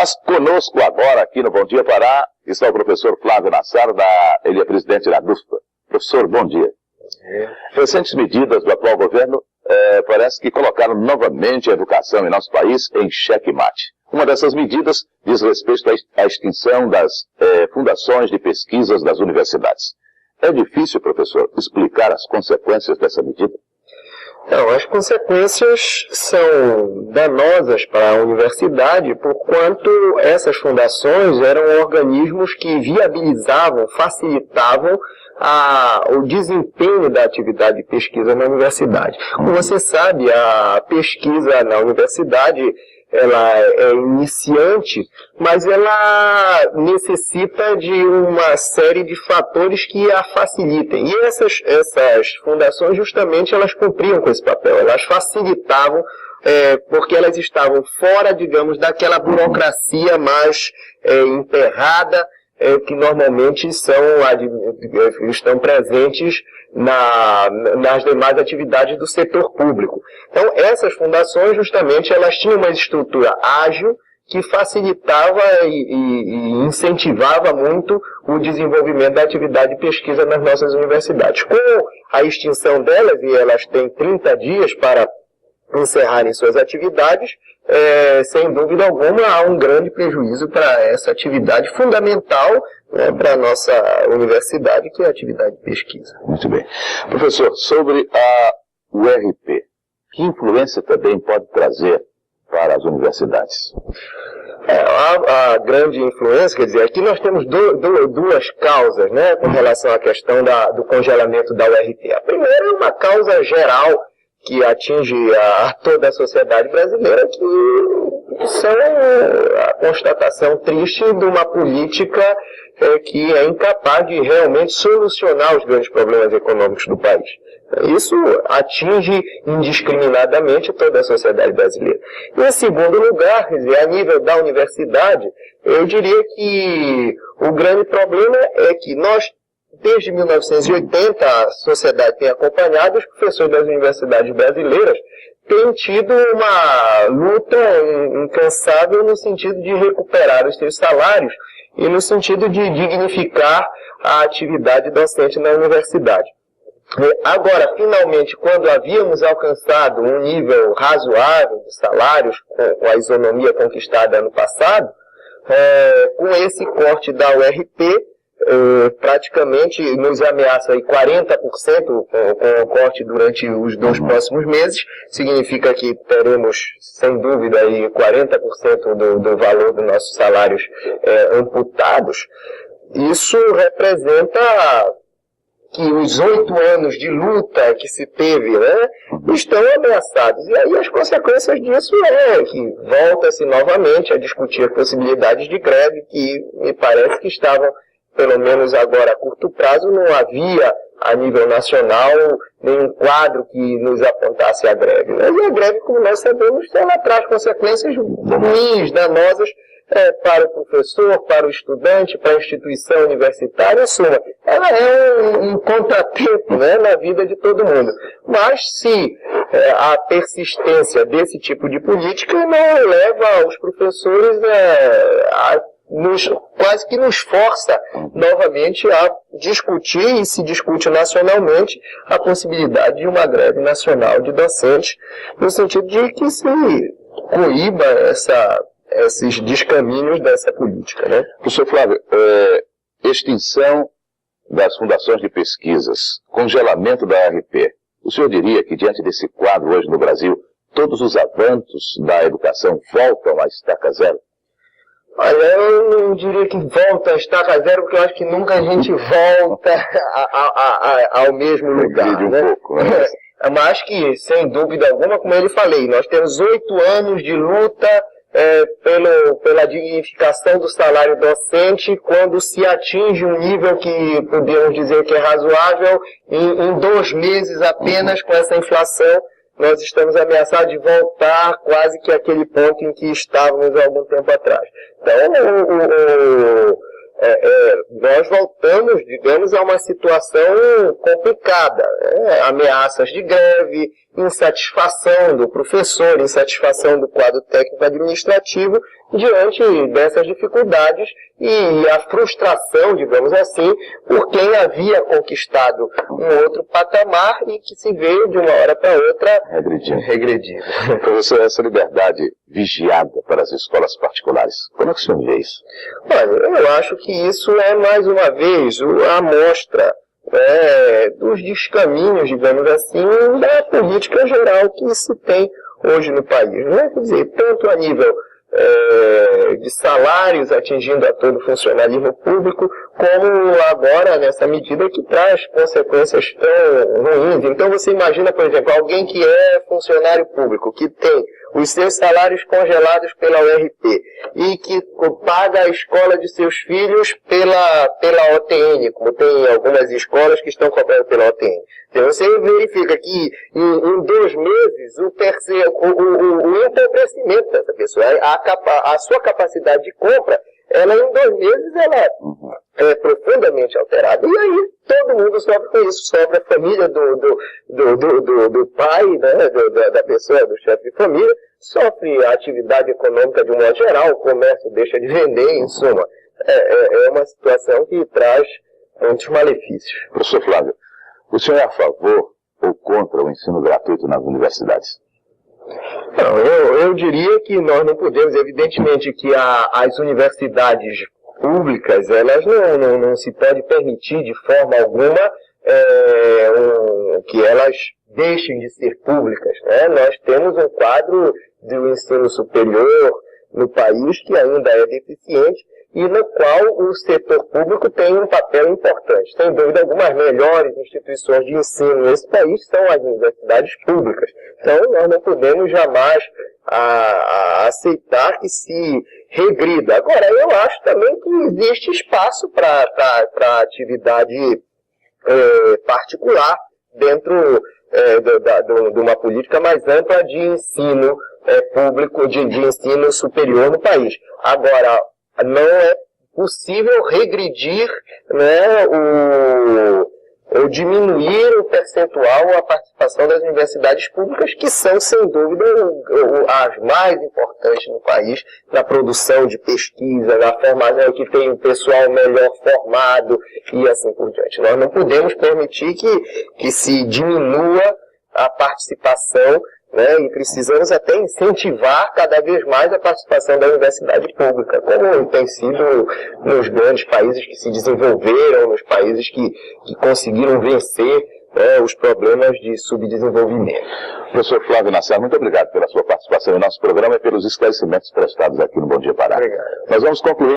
Mas conosco agora, aqui no Bom Dia Pará, está o professor Flávio Nassar, ele é presidente da DUFPA. Professor, bom dia. Recentes medidas do atual governo parece que colocaram novamente a educação em nosso país em xeque-mate. Uma dessas medidas diz respeito à extinção das fundações de pesquisas das universidades. É difícil, professor, explicar as consequências dessa medida? Não, as consequências são danosas para a universidade, porquanto essas fundações eram organismos que viabilizavam, facilitavam o desempenho da atividade de pesquisa na universidade. Como você sabe, a pesquisa na universidade ela é iniciante, mas ela necessita de uma série de fatores que a facilitem. E essas fundações, justamente, elas cumpriam com esse papel. Elas facilitavam, porque elas estavam fora, digamos, daquela burocracia mais emperrada, que normalmente estão presentes nas demais atividades do setor público. Então, essas fundações, justamente, elas tinham uma estrutura ágil que facilitava e incentivava muito o desenvolvimento da atividade de pesquisa nas nossas universidades. Com a extinção delas, e elas têm 30 dias para encerrarem suas atividades, sem dúvida alguma, há um grande prejuízo para essa atividade fundamental, né, para a nossa universidade, que é a atividade de pesquisa. Muito bem. Professor, sobre a URP, que influência também pode trazer para as universidades? A grande influência, quer dizer, aqui nós temos duas causas, né, com relação à questão do congelamento da URP. A primeira é uma causa geral, que atinge toda a sociedade brasileira, que são a constatação triste de uma política que é incapaz de realmente solucionar os grandes problemas econômicos do país. Isso atinge indiscriminadamente toda a sociedade brasileira. E, em segundo lugar, quer dizer, a nível da universidade, eu diria que o grande problema é que nós, desde 1980, a sociedade tem acompanhado, os professores das universidades brasileiras têm tido uma luta incansável no sentido de recuperar os seus salários e no sentido de dignificar a atividade docente na universidade. Agora, finalmente, quando havíamos alcançado um nível razoável de salários, com a isonomia conquistada ano passado, com esse corte da URP, praticamente nos ameaça aí 40% com o corte durante os 2 próximos meses. Significa que teremos, sem dúvida, aí 40% do valor dos nossos salários amputados. Isso representa que os 8 anos de luta que se teve, né, estão ameaçados. E aí as consequências disso que volta-se novamente a discutir possibilidades de greve, que me parece que estavam, pelo menos agora a curto prazo, não havia a nível nacional nenhum quadro que nos apontasse a greve. Mas a greve, como nós sabemos, ela traz consequências ruins, danosas, para o professor, para o estudante, para a instituição universitária, em suma. Ela é um contratempo, né, na vida de todo mundo. Mas se a persistência desse tipo de política não leva os professores quase que nos força novamente a discutir, e se discute nacionalmente, a possibilidade de uma greve nacional de docentes, no sentido de que se coíba esses descaminhos dessa política, né? Professor Flávio, extinção das fundações de pesquisas, congelamento da URP, o senhor diria que diante desse quadro hoje no Brasil, todos os avanços da educação voltam à estaca zero? Olha, eu não diria que volta a estaca zero, porque eu acho que nunca a gente volta ao mesmo lugar, né? Pouco, né? Mas que, sem dúvida alguma, como eu lhe falei, nós temos 8 anos de luta pela dignificação do salário docente, quando se atinge um nível que podemos dizer que é razoável, em 2 meses apenas, com essa inflação, nós estamos ameaçados de voltar quase que àquele ponto em que estávamos há algum tempo atrás. Então, nós voltamos, digamos, a uma situação complicada. Ameaças de greve, insatisfação do professor, insatisfação do quadro técnico administrativo, diante dessas dificuldades e a frustração, digamos assim, por quem havia conquistado um outro patamar e que se vê de uma hora para outra regredindo. Professor, essa liberdade vigiada para as escolas particulares, como é que o senhor vê isso? Olha, eu acho que isso é, mais uma vez, a amostra dos descaminhos, digamos assim, da política geral que se tem hoje no país. Não é? Quer dizer, tanto a nível de salários atingindo a todo o funcionalismo público, como agora nessa medida que traz consequências tão ruins. Então você imagina, por exemplo, alguém que é funcionário público, que tem os seus salários congelados pela URP e que paga a escola de seus filhos pela OTN, como tem algumas escolas que estão cobrando pela OTN. Então você verifica que em 2 meses o empobrecimento dessa pessoa, a sua capacidade de compra, ela em 2 meses ela é profundamente alterada. E aí todo mundo sofre com isso, sofre a família do pai, né, da pessoa, do chefe de família, sofre a atividade econômica de um modo geral, o comércio deixa de vender, em suma. É uma situação que traz muitos malefícios. Professor Flávio, o senhor é a favor ou contra o ensino gratuito nas universidades? Não, eu diria que nós não podemos, evidentemente que as universidades públicas, elas não se pode permitir de forma alguma que elas deixem de ser públicas, né? Nós temos um quadro do ensino superior no país que ainda é deficiente e no qual o setor público tem um papel importante. Sem dúvida, algumas melhores instituições de ensino nesse país são as universidades públicas. Então, nós não podemos jamais aceitar que se regrida. Agora, eu acho também que existe espaço para atividade particular dentro de uma política mais ampla de ensino público, de ensino superior no país. Agora, não é possível regredir, né, ou diminuir o percentual, a participação das universidades públicas, que são, sem dúvida, as mais importantes no país, na produção de pesquisa, na formação, que tem um pessoal melhor formado e assim por diante. Nós não podemos permitir que se diminua a participação, né, e precisamos até incentivar cada vez mais a participação da universidade pública, como tem sido nos grandes países que se desenvolveram, nos países que conseguiram vencer, né, os problemas de subdesenvolvimento. Professor Flávio Nassar, muito obrigado pela sua participação em nosso programa e pelos esclarecimentos prestados aqui no Bom Dia Pará. Obrigado. Nós vamos concluir